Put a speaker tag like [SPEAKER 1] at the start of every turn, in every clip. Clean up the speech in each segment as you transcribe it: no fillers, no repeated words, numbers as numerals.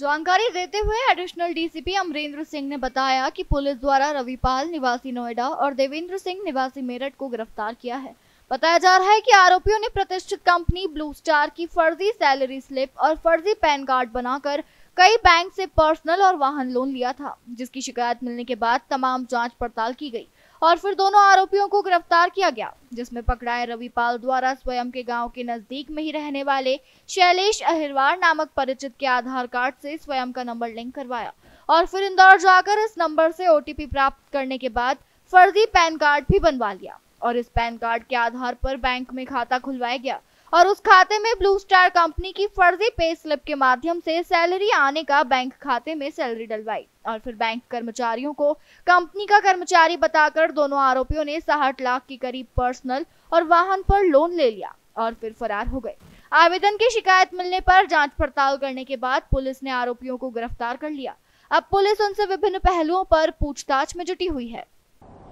[SPEAKER 1] जानकारी देते हुए एडिशनल डीसीपी अमरेंद्र सिंह ने बताया कि पुलिस द्वारा रविपाल निवासी नोएडा और देवेंद्र सिंह निवासी मेरठ को गिरफ्तार किया है। बताया जा रहा है कि आरोपियों ने प्रतिष्ठित कंपनी ब्लू स्टार की फर्जी सैलरी स्लिप और फर्जी पैन कार्ड बनाकर कई बैंक से पर्सनल और वाहन लोन लिया था, जिसकी शिकायत मिलने के बाद तमाम जांच पड़ताल की गई और फिर दोनों आरोपियों को गिरफ्तार किया गया, जिसमें पकड़ाए रविपाल द्वारा स्वयं के गांव के नजदीक में ही रहने वाले शैलेश अहिरवार नामक परिचित के आधार कार्ड से स्वयं का नंबर लिंक करवाया और फिर इंदौर जाकर इस नंबर से ओटीपी प्राप्त करने के बाद फर्जी पैन कार्ड भी बनवा लिया और इस पैन कार्ड के आधार पर बैंक में खाता खुलवाया गया और उस खाते में ब्लू स्टार कंपनी की फर्जी पे स्लिप के माध्यम से सैलरी आने का बैंक खाते में सैलरी डलवाई और फिर बैंक कर्मचारियों को कंपनी का कर्मचारी बताकर दोनों आरोपियों ने 60 लाख के करीब पर्सनल और वाहन पर लोन ले लिया और फिर फरार हो गए। आवेदन की शिकायत मिलने पर जांच पड़ताल करने के बाद पुलिस ने आरोपियों को गिरफ्तार कर लिया। अब पुलिस उनसे विभिन्न पहलुओं पर पूछताछ में जुटी हुई है।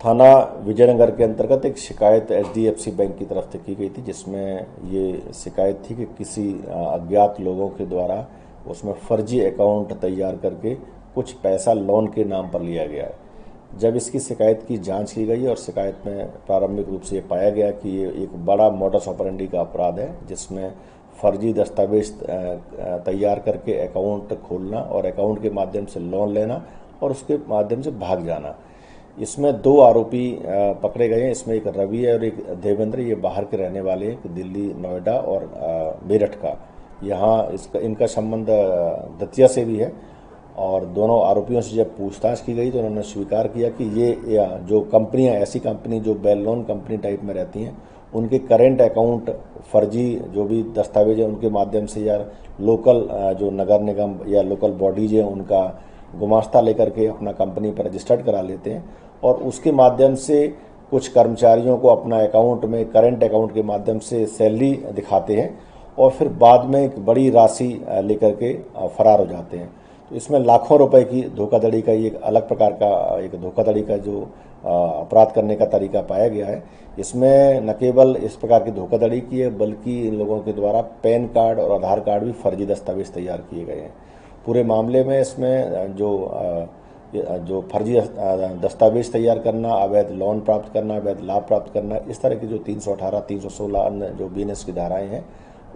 [SPEAKER 2] थाना विजयनगर के अंतर्गत एक शिकायत एचडीएफसी बैंक की तरफ से की गई थी, जिसमें ये शिकायत थी कि किसी अज्ञात लोगों के द्वारा उसमें फर्जी अकाउंट तैयार करके कुछ पैसा लोन के नाम पर लिया गया है। जब इसकी शिकायत की जांच की गई और शिकायत में प्रारंभिक रूप से ये पाया गया कि ये एक बड़ा मोडस ऑपरेंडी का अपराध है, जिसमें फर्जी दस्तावेज तैयार करके अकाउंट खोलना और अकाउंट के माध्यम से लोन लेना और उसके माध्यम से भाग जाना। इसमें दो आरोपी पकड़े गए हैं। इसमें एक रवि है और एक देवेंद्र। ये बाहर के रहने वाले हैं, दिल्ली, नोएडा और मेरठ का। यहाँ इनका संबंध दतिया से भी है और दोनों आरोपियों से जब पूछताछ की गई तो उन्होंने स्वीकार किया कि ये जो कंपनियां, ऐसी कंपनी जो बेल लोन कंपनी टाइप में रहती हैं, उनके करेंट अकाउंट फर्जी जो भी दस्तावेज है उनके माध्यम से या लोकल जो नगर निगम या लोकल बॉडीज है उनका गुमास्ता लेकर के अपना कंपनी पर रजिस्टर्ड करा लेते हैं और उसके माध्यम से कुछ कर्मचारियों को अपना अकाउंट में करेंट अकाउंट के माध्यम से सैलरी दिखाते हैं और फिर बाद में एक बड़ी राशि लेकर के फरार हो जाते हैं। तो इसमें लाखों रुपए की धोखाधड़ी का एक अलग प्रकार का एक धोखाधड़ी का जो अपराध करने का तरीका पाया गया है। इसमें न केवल इस प्रकार की धोखाधड़ी की है बल्कि इन लोगों के द्वारा पैन कार्ड और आधार कार्ड भी फर्जी दस्तावेज तैयार किए गए हैं। पूरे मामले में इसमें जो फर्जी दस्तावेज तैयार करना, अवैध लोन प्राप्त करना, अवैध लाभ प्राप्त करना, इस तरह की जो 318, 316 अन्य जो बीएनएस की धाराएं हैं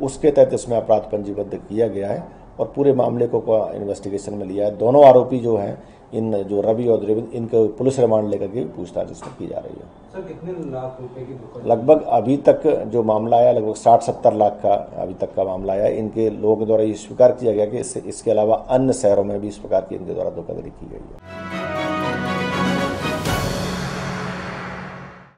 [SPEAKER 2] उसके तहत इसमें अपराध पंजीबद्ध किया गया है और पूरे मामले को इन्वेस्टिगेशन में लिया है। दोनों आरोपी जो हैं, इन जो रवि और देवेंद्र, इनको पुलिस रिमांड लेकर के पूछताछ इसमें की जा रही है।
[SPEAKER 3] सर, कितने लाख रुपए की
[SPEAKER 2] लगभग अभी तक जो मामला आया लगभग 60-70 लाख का अभी तक का मामला आया। इनके लोगों के द्वारा ये स्वीकार किया गया कि इसके अलावा अन्य शहरों में भी इस प्रकार की इनके द्वारा धोखाधड़ी की गई है।